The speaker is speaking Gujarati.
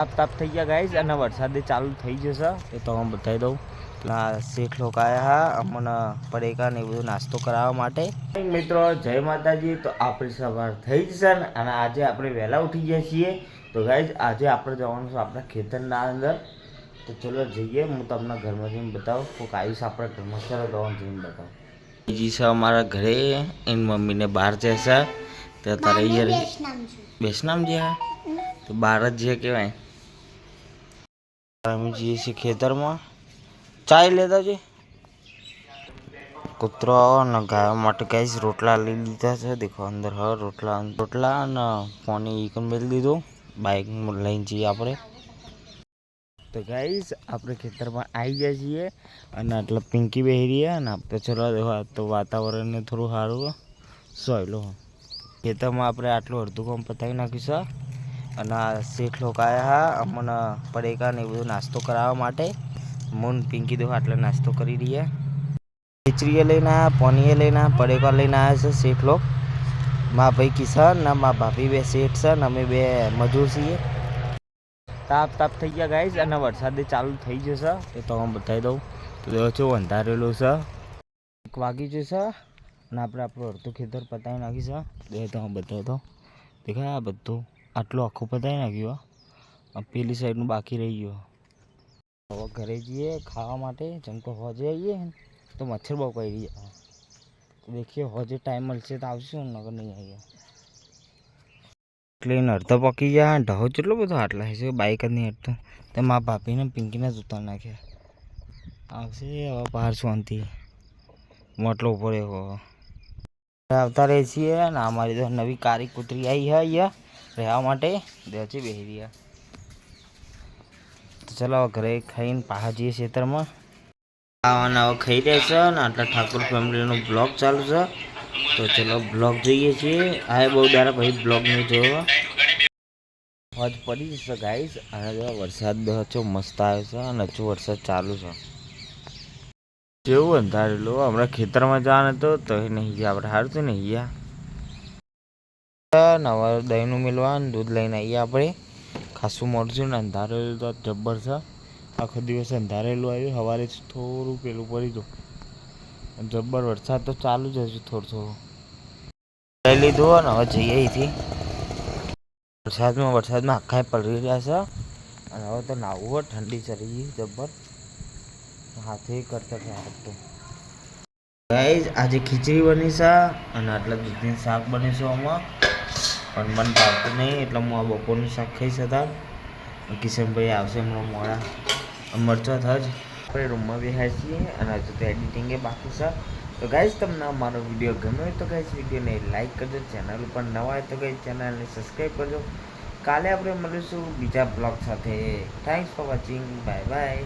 તાપ થઈ ગયા ગાઈઝ અને વરસાદ ચાલુ થઈ જશે એ તો હું બતાવી દઉં. પેલા શેઠ લોકો આવ્યા હા અમને પડીકા ને એ બધું નાસ્તો કરાવવા માટે. મિત્રો જય માતાજી. તો આપણી સવાર થઈ જશે ને અને આજે આપણે વહેલા ઉઠી ગયા છીએ. તો ગાઈઝ આજે આપણે જવાનું છે આપણા ખેતરના અંદર. તો ચલો જઈએ, હું તમને ઘરમાં જઈને બતાવું. કોઈક આવીશ આપણા ઘરમાં, ચાલો દવાનું જઈને બતાવું. બીજી છે અમારા ઘરે, એની મમ્મીને બહાર જશે તો તારે બેસનામ જે તો બહાર જ જે કહેવાય. અમે જઈએ છીએ ખેતરમાં ચાય લેતા છે. કૂતરો અને ગાયો માટે ગાઈસ રોટલા લઈ લીધા છે. દેખો અંદર હ રોટલા અને પાણી ઈકન મેળ દીધું. બાઇક લઈને જઈએ આપણે. તો ગાઈસ આપણે ખેતરમાં આવી ગયા છીએ અને આટલા પિંકી બેહી રહ્યા અને આપણે ચલો દેખો તો વાતાવરણને થોડું સારું સોયલો. ખેતરમાં આપણે આટલું અડધું કામ પતાવી નાખ્યું છે અને આ શેઠ લોકો આવ્યા હા અમને પડીકા ને એ બધું નાસ્તો કરાવવા માટે. મૂન પિંકી દેખો આટલા નાસ્તો કરી રહ્યા. ખીચડીએ લઈને આવ્યા, પાણીએ લઈને આવ્યા, પડીકા લઈને આવ્યા છે શેઠ લોકો. મારા ભાઈ કિશન ને મારા ભાભી બે શેઠ છે ને અમે બે મજૂર છીએ. તાપ થઈ ગયા ગાઈઝ અને વરસાદ ચાલુ થઈ જશે એ તો હું બતાવી દઉં. તો જો અંધારેલું છે, 1 વાગી જશે અને આપણે આપણું અડધું ખેતર પતાવી નાખી છે. તો હું બતાવી દઉં. દેખાય આ બધું આટલું આખું પતાવી નાખ્યું. પેલી સાઈડનું બાકી રહી ગયું. હવે ઘરે જઈએ ખાવા માટે. જેમ તો હોજે આવીએ તો મચ્છર બહુ કરી રહ્યા. તો દેખીએ હોજે ટાઈમ મળશે તો આવશું, નગર નહીં આવીએ. એટલે અડધો પકી ગયા. ઢહો કેટલો બધો આટલા છે, બાઇક જ નહીં હટતો. તો મારા ભાભીને પિંકીને જ ઉતાર નાખ્યા. આવશે હવે બહાર શાંતિ મોટલો પડ્યો આવતા રહે છીએ. અને અમારી તો નવી કારી કૂતરી આવી છે અહીંયા રહેવા માટે. દેચી બેસી રહ્યા. તો ચાલો ઘરે ખાઈને પાછા જઈએ ખેતરમાં. ખાવાના હવે ખાઈ રહ્યા છે અને આટલા ઠાકોર ફેમિલીનો બ્લોગ ચાલુ છે. તો ચલો બ્લોગ જોઈએ છીએ. આ બહુ દારા ભાઈ બ્લોગ નહીં જોયો. હોજ પડી જશે ગાઈસ અને વરસાદ હચો મસ્ત આવ્યો છે અને હજુ વરસાદ ચાલુ છે. જેવું અંધારેલું હમણાં ખેતરમાં જવાનું તો એ નહીં ગયા આપણે. સારું તો નહીં ગયા. હવે દહીંનું મિલવાનું દૂધ લઈને આવીએ આપણે. ખાસું મોડું ને અંધારેલું તો જબ્બર છે. આખો દિવસ અંધારેલું આવ્યું. સવારે થોડું પેલું પડી ગયું. જબ્બર વરસાદ તો ચાલુ જ હજુ થોડું લઈ લીધું અને હવે જઈએ અહીંથી. વરસાદમાં આખા પલળી રહ્યા છે અને હવે તો નાવું હોય. ઠંડી ચડી ગઈ જબ્બર. હાથે કરતા થયા તો ગાઈઝ આજે ખીચડી બની છે અને આટલા દૂધની શાક બની છે. આમાં પણ મને ભાવતું નહીં એટલે હું આ બપોરનું શાક ખાઈ શકતા. કિશનભાઈ આવશે હમણાં મોડા. મરચો થજ આપણે રૂમમાં બેહાય છીએ અને હજુ તો એડિટિંગે બાકી છે. તો ગાઈઝ તમને અમારો વિડીયો ગમ્યો હોય તો ગાઈઝ વિડીયોને લાઇક કરજો. ચેનલ ઉપર નવા હોય તો ગાઈઝ ચેનલને સબસ્ક્રાઈબ કરજો. કાલે આપણે મળીશું બીજા બ્લોગ સાથે. Thanks for watching. Bye bye.